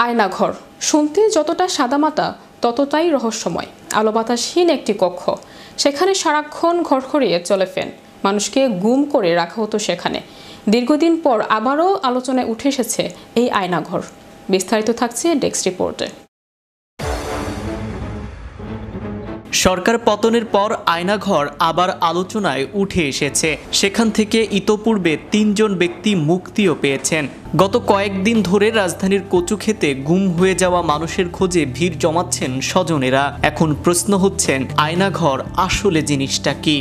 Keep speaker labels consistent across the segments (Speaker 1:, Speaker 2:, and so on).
Speaker 1: আয়নাঘর শুনতে যতটা সাদামাটা ততটাই রহস্যময়। আলো বাতাসহীন একটি কক্ষ, সেখানে সারাক্ষণ ঘড়ঘড়িয়ে চলে ফ্যান। মানুষকে গুম করে রাখা হতো সেখানে। দীর্ঘদিন পর আবারও আলোচনায় উঠে এসেছে এই আয়নাঘর। বিস্তারিত থাকছে ডেস্ক রিপোর্টে।
Speaker 2: সরকার পতনের পর আয়নাঘর আবার আলোচনায় উঠে এসেছে। সেখান থেকে ইতোপূর্বে ৩ জন ব্যক্তি মুক্তিও পেয়েছেন। গত কয়েকদিন ধরে রাজধানীর কচুক্ষেতে গুম হয়ে যাওয়া মানুষের খোঁজে ভিড় জমাচ্ছেন স্বজনেরা। এখন প্রশ্ন হচ্ছেন, আয়নাঘর আসলে জিনিসটা কি?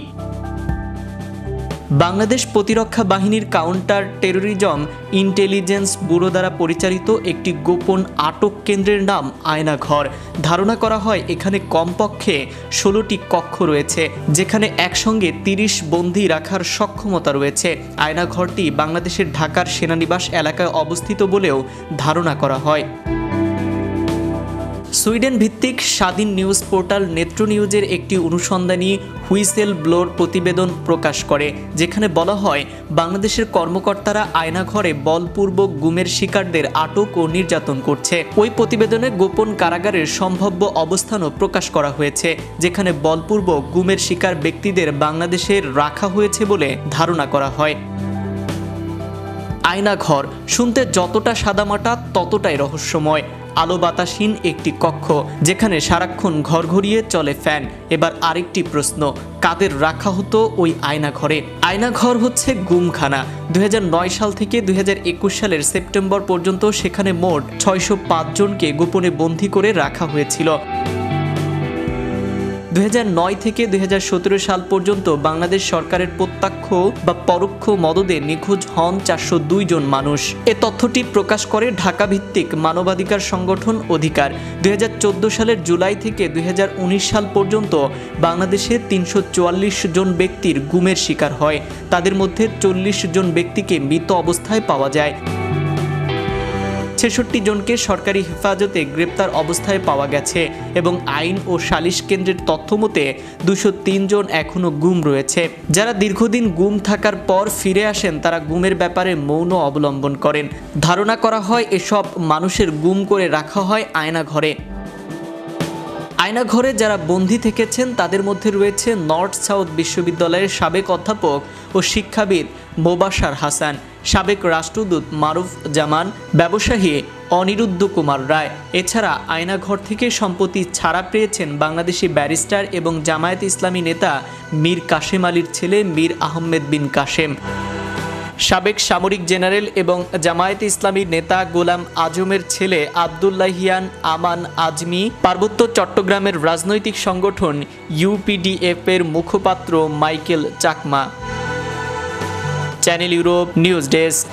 Speaker 2: বাংলাদেশ প্রতিরক্ষা বাহিনীর কাউন্টার টেরোরিজম ইন্টেলিজেন্স ব্যুরো দ্বারা পরিচালিত একটি গোপন আটক কেন্দ্রের নাম আয়নাঘর। ধারণা করা হয় এখানে কমপক্ষে 16টি কক্ষ রয়েছে, যেখানে একসঙ্গে 30 বন্দী রাখার সক্ষমতা রয়েছে। আয়নাঘরটি বাংলাদেশের ঢাকার সেনানিবাস এলাকায় অবস্থিত বলেও ধারণা করা হয়। সুইডেন ভিত্তিক স্বাধীন নিউজ পোর্টাল নেত্র নিউজের একটি অনুসন্ধানী হুইসেল ব্লোর প্রতিবেদন প্রকাশ করে, যেখানে বলা হয় বাংলাদেশের কর্মকর্তারা আয়নাঘরে বলপূর্বক গুমের শিকারদের আটক ও নির্যাতন করছে। ওই প্রতিবেদনে গোপন কারাগারের সম্ভাব্য অবস্থানও প্রকাশ করা হয়েছে, যেখানে বলপূর্বক গুমের শিকার ব্যক্তিদের বাংলাদেশে রাখা হয়েছে বলে ধারণা করা হয়। আয়নাঘর শুনতে যতটা সাদামাটা ততটাই রহস্যময়। আলো বাতাসহীন একটি কক্ষ, যেখানে সারাক্ষণ ঘড়ঘড়িয়ে চলে ফ্যান। এবার আরেকটি প্রশ্ন, কাদের রাখা হতো ওই আয়নাঘরে? আয়নাঘর হচ্ছে গুমখানা। 2009 সাল থেকে 2021 সালের সেপ্টেম্বর পর্যন্ত সেখানে মোট 605 জনকে গোপনে বন্দী করে রাখা হয়েছিল। 2009 থেকে 2017 সাল পর্যন্ত বাংলাদেশ সরকারের প্রত্যক্ষ বা পরোক্ষ মদদে নিখোঁজ হন 402 জন মানুষ। এ তথ্যটি প্রকাশ করে ঢাকা ভিত্তিক মানবাধিকার সংগঠন অধিকার। 2014 সালের জুলাই থেকে 2019 সাল পর্যন্ত বাংলাদেশে 344 জন ব্যক্তির গুমের শিকার হয়। তাদের মধ্যে 40 জন ব্যক্তিকে মৃত অবস্থায় পাওয়া যায়। 66 জনকে সরকারি হেফাজতে গ্রেপ্তার অবস্থায় পাওয়া গেছে এবং আইন ও সালিশ কেন্দ্রের তথ্য মতে 203 জন এখনও গুম রয়েছে। যারা দীর্ঘদিন গুম থাকার পর ফিরে আসেন, তারা গুমের ব্যাপারে মৌন অবলম্বন করেন। ধারণা করা হয় এসব মানুষের গুম করে রাখা হয় আয়নাঘরে। আয়নাঘরে যারা বন্দী থেকেছেন তাদের মধ্যে রয়েছে নর্থ সাউথ বিশ্ববিদ্যালয়ের সাবেক অধ্যাপক ও শিক্ষাবিদ মোবাশ্বের হাসান, সাবেক রাষ্ট্রদূত মারুফ জামান, ব্যবসায়ী অনিরুদ্ধ কুমার রায়। এছাড়া আয়নাঘর থেকে সম্প্রতি ছাড়া পেয়েছেন বাংলাদেশি ব্যারিস্টার এবং জামায়াত ইসলামী নেতা মীর কাশেম আলীর ছেলে মীর আহমেদ বিন কাশেম, সাবেক সামরিক জেনারেল এবং জামায়াতে ইসলামীর নেতা গোলাম আজমের ছেলে আবদুল্লাহিয়ান আমান আজমি, পার্বত্য চট্টগ্রামের রাজনৈতিক সংগঠন ইউপিডিএফ এর মুখপাত্র Michael Chakma. Channel Europe news desk.